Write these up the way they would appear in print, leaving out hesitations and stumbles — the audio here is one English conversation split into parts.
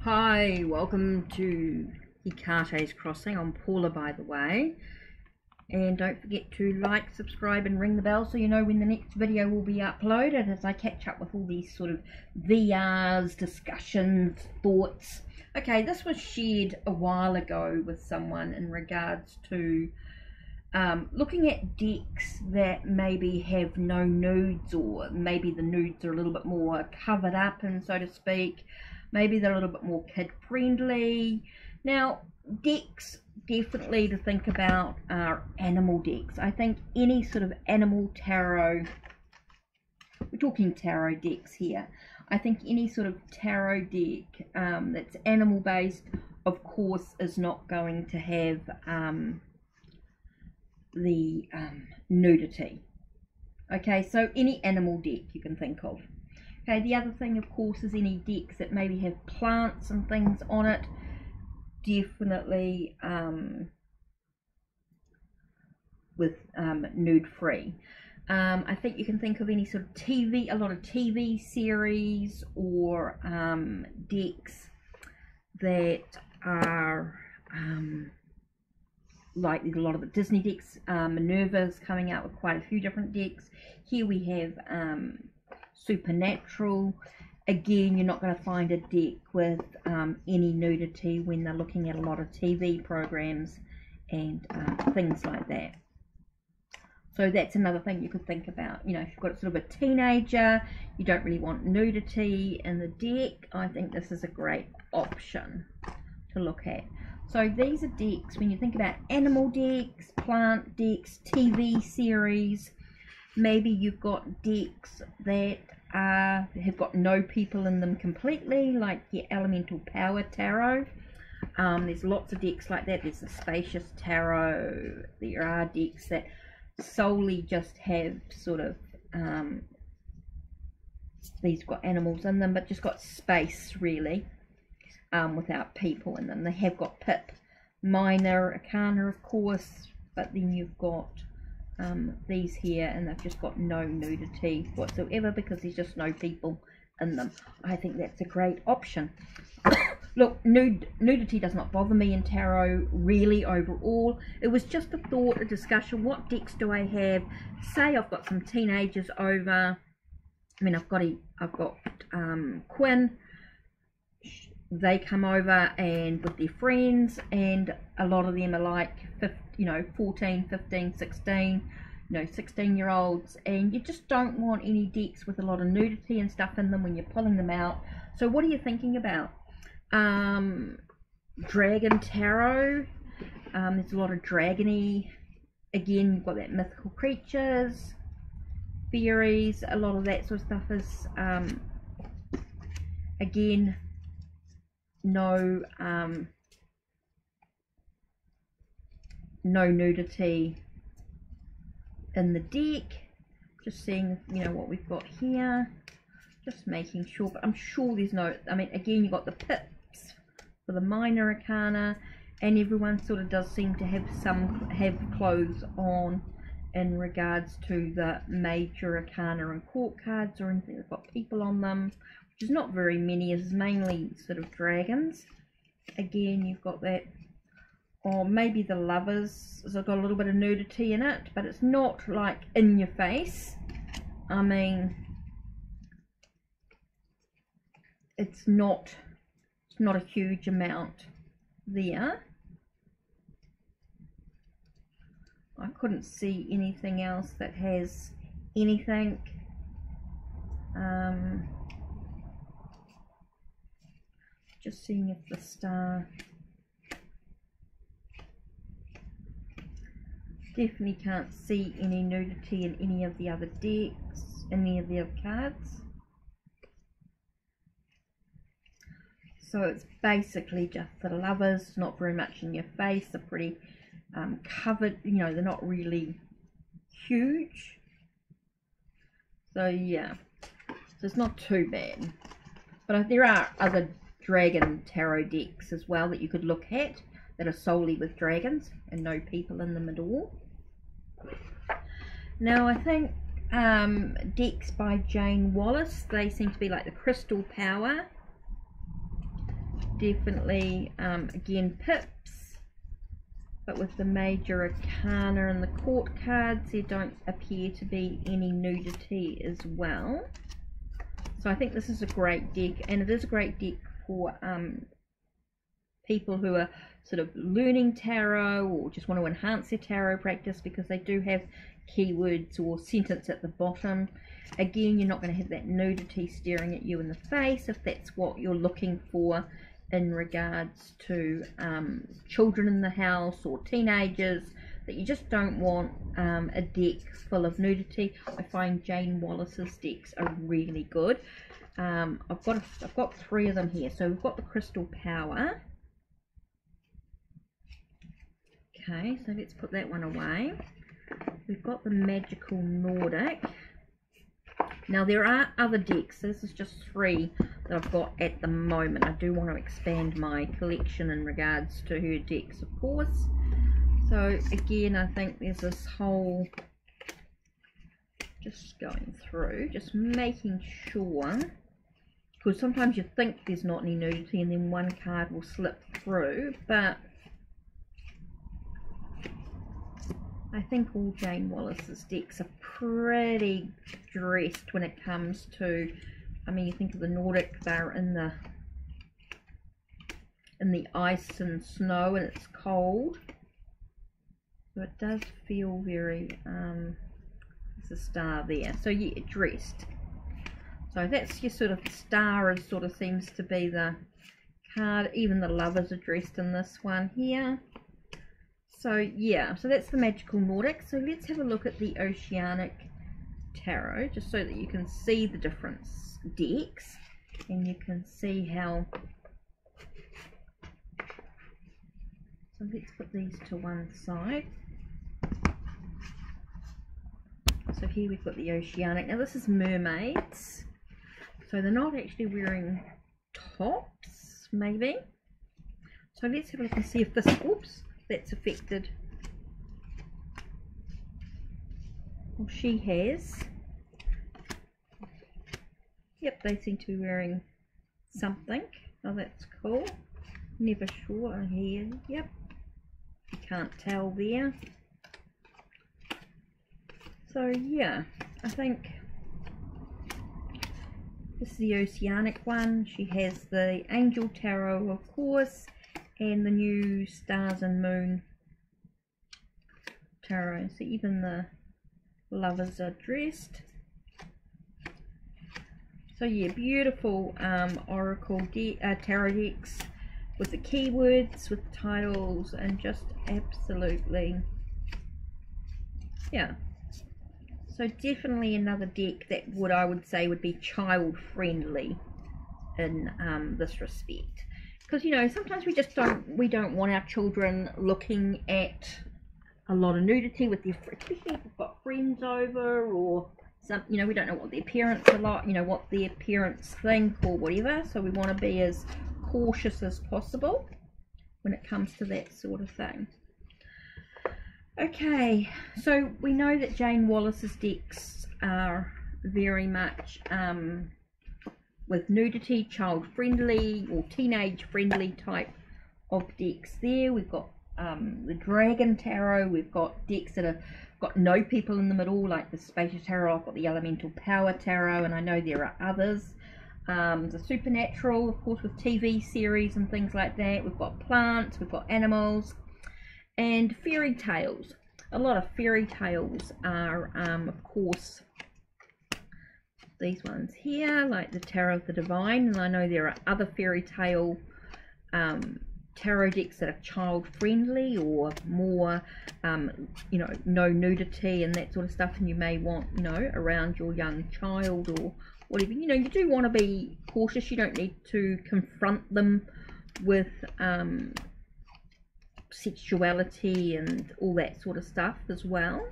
Hi, welcome to HeKate's Crossing. I'm Paula, by the way. And don't forget to like, subscribe and ring the bell so you know when the next video will be uploaded, as I catch up with all these sort of VRs, discussions, thoughts. Okay, this was shared a while ago with someone in regards to looking at decks that maybe have no nudes, or maybe the nudes are a little bit more covered up, and so to speak. Maybe they're a little bit more kid friendly. Now, decks definitely to think about are animal decks. I think any sort of animal tarot, we're talking tarot decks here. I think any sort of tarot deck that's animal based, of course, is not going to have the nudity. Okay, so any animal deck you can think of. Okay, the other thing, of course, is any decks that maybe have plants and things on it, definitely with nude free. I think you can think of any sort of TV, a lot of TV series or decks that are like a lot of the Disney decks. Minerva's coming out with quite a few different decks. Here we have Supernatural. Again, you're not going to find a deck with any nudity when they're looking at a lot of TV programs and things like that. So that's another thing you could think about. You know, if you've got sort of a teenager, you don't really want nudity in the deck, I think this is a great option to look at. So these are decks, when you think about animal decks, plant decks, TV series. Maybe you've got decks that have got no people in them completely, like your Elemental Power Tarot. There's lots of decks like that. There's the Spacious Tarot. There are decks that solely just have sort of, these got animals in them, but just got space really, without people in them. They have got Pip, Minor Arcana, of course, but then you've got these here, and they've just got no nudity whatsoever because there's just no people in them. I think that's a great option. Look, nudity does not bother me in tarot really overall. It was just a thought, a discussion. What decks do I have? Say I've got some teenagers over. I mean, I've got Quinn. They come over and with their friends, and a lot of them are like 14, 15, 16, 16-year-olds, and you just don't want any decks with a lot of nudity and stuff in them when you're pulling them out. So what are you thinking about? Dragon Tarot. There's a lot of dragony. Again, you've got that mythical creatures, fairies, a lot of that sort of stuff is again no nudity in the deck. Just seeing what we've got here, just making sure, but I'm sure there's no, I mean, again, you've got the pips for the Minor Arcana, and everyone sort of does seem to have clothes on in regards to the Major Arcana and court cards or anything that's got people on them, which is not very many. It's mainly sort of dragons. Again, you've got that, or maybe the Lovers has got a little bit of nudity in it, but it's not like in your face. I mean, it's not a huge amount there. I couldn't see anything else that has anything. Just seeing if the Star. Definitely can't see any nudity in any of the other decks, any of the other cards. So it's basically just the Lovers, not very much in your face. They're pretty covered, they're not really huge. So yeah, so it's not too bad. But there are other Dragon Tarot decks as well that you could look at that are solely with dragons and no people in them at all. Now I think decks by Jane Wallace, they seem to be like the Crystal Power definitely, again, pips, but with the major arcana and the court cards, there don't appear to be any nudity as well. So I think this is a great deck, and it is a great deck for people who are sort of learning tarot or just want to enhance their tarot practice, because they do have keywords or sentence at the bottom. Again, you're not going to have that nudity staring at you in the face if that's what you're looking for in regards to children in the house or teenagers, that you just don't want a deck full of nudity. I find Jane Wallace's decks are really good. I've got 3 of them here. So we've got the Crystal Power. Okay, so let's put that one away. We've got the Magical Nordic. Now there are other decks. This is just 3 that I've got at the moment. I do want to expand my collection in regards to her decks, of course. So again, I think there's this whole, just going through, just making sure, because sometimes you think there's not any nudity and then one card will slip through, but I think all Jane Wallace's decks are pretty dressed when it comes to, I mean, you think of the Nordic, they're in the ice and snow and it's cold. So it does feel very, there's a star there. So yeah, dressed. So that's your sort of star, is sort of seems to be the card. Even the lovers are dressed in this one here. So yeah, so that's the Magical Nordic. So let's have a look at the Oceanic Tarot, just so that you can see the different decks and you can see how. So let's put these to one side. So here we've got the Oceanic. Now this is mermaids, so they're not actually wearing tops, maybe. So let's have a look and see if this, oops, that's affected. Well, she has. Yep, they seem to be wearing something. Oh, that's cool. Never sure. Here, yep. You can't tell there. So yeah, I think this is the Oceanic one. She has the Angel Tarot, of course, and the new Stars and Moon Tarot. So even the lovers are dressed. So yeah, beautiful Oracle tarot decks with the keywords, with the titles, and just absolutely, yeah. So definitely another deck that I would say would be child friendly in this respect, because you know, sometimes we don't want our children looking at a lot of nudity with their, especially if we've got friends over, or some, you know, we don't know what their parents are like, you know, what their parents think or whatever. So we want to be as cautious as possible when it comes to that sort of thing. Okay, so we know that Jane Wallace's decks are very much with nudity, child friendly or teenage friendly type of decks there. We've got the Dragon Tarot, we've got decks that have got no people in the middle, like the Spacious Tarot. I've got the Elemental Power Tarot, and I know there are others. The Supernatural, of course, with TV series and things like that. We've got plants, we've got animals, and fairy tales. A lot of fairy tales are, of course, these ones here, like the Tarot of the Divine, and I know there are other fairy tale tarot decks that are child friendly or more, you know, no nudity and that sort of stuff, and you may want, you know, around your young child or whatever. You know, you do want to be cautious. You don't need to confront them with sexuality and all that sort of stuff as well.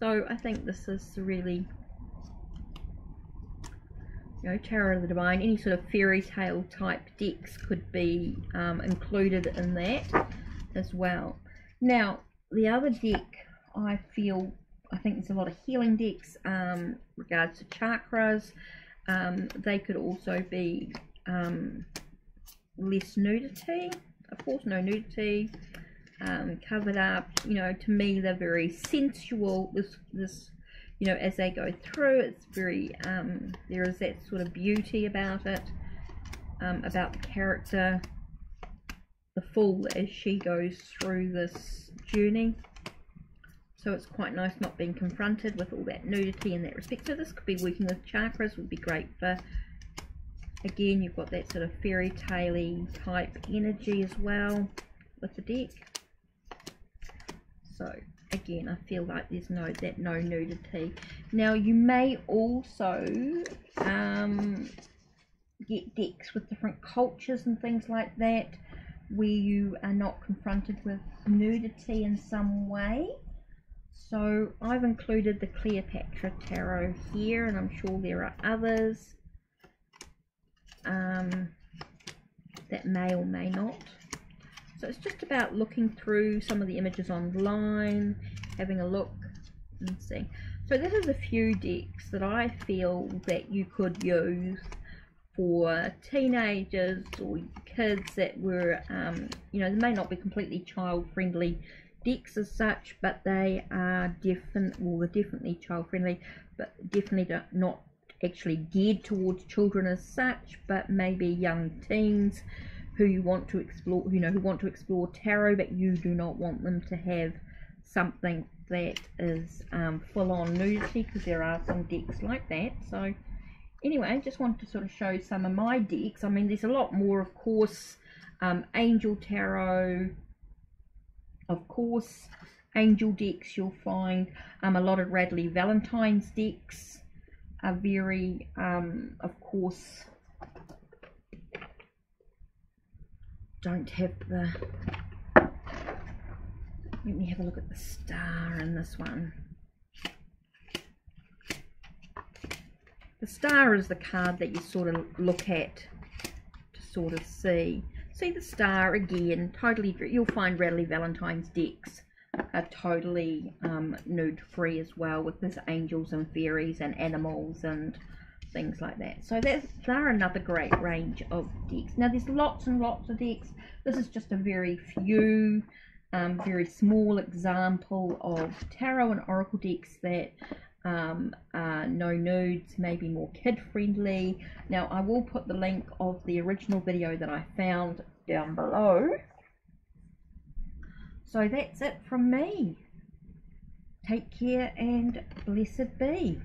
So I think this is really, you know, Tarot of the Divine, any sort of fairy tale type decks could be included in that as well. Now the other deck, I think there's a lot of healing decks regards to chakras. They could also be less nudity. Of course, no nudity. Covered up, you know, to me they're very sensual. This you know, as they go through, it's very there is that sort of beauty about it, about the character, the Fool, as she goes through this journey. So it's quite nice not being confronted with all that nudity in that respect. So this could be working with chakras, would be great for, again, you've got that sort of fairy tale-y type energy as well with the deck. So again, I feel like there's no nudity. Now you may also get decks with different cultures and things like that, where you are not confronted with nudity in some way. So I've included the Cleopatra Tarot here, and I'm sure there are others that may or may not. So it's just about looking through some of the images online, having a look and see. So this is a few decks that I feel that you could use for teenagers or kids that were, you know, they may not be completely child-friendly decks as such, but they are definitely child-friendly, but definitely not actually geared towards children as such, but maybe young teens who you want to explore, you know, who want to explore tarot, but you do not want them to have something that is full-on nudity, because there are some decks like that. So anyway, just wanted to sort of show some of my decks. I mean, there's a lot more, of course. Angel Tarot, of course, angel decks you'll find. A lot of Radley Valentine's decks are very, of course, don't have the, let me have a look at the star in this one. The star is the card that you sort of look at to sort of see the star again. Totally, you'll find Radley Valentine's decks are totally nude free as well, with this angels and fairies and animals and things like that. So they're another great range of decks. Now there's lots and lots of decks. This is just a very few, very small example of tarot and oracle decks that are no nudes, maybe more kid friendly. Now I will put the link of the original video that I found down below. So that's it from me. Take care and blessed be.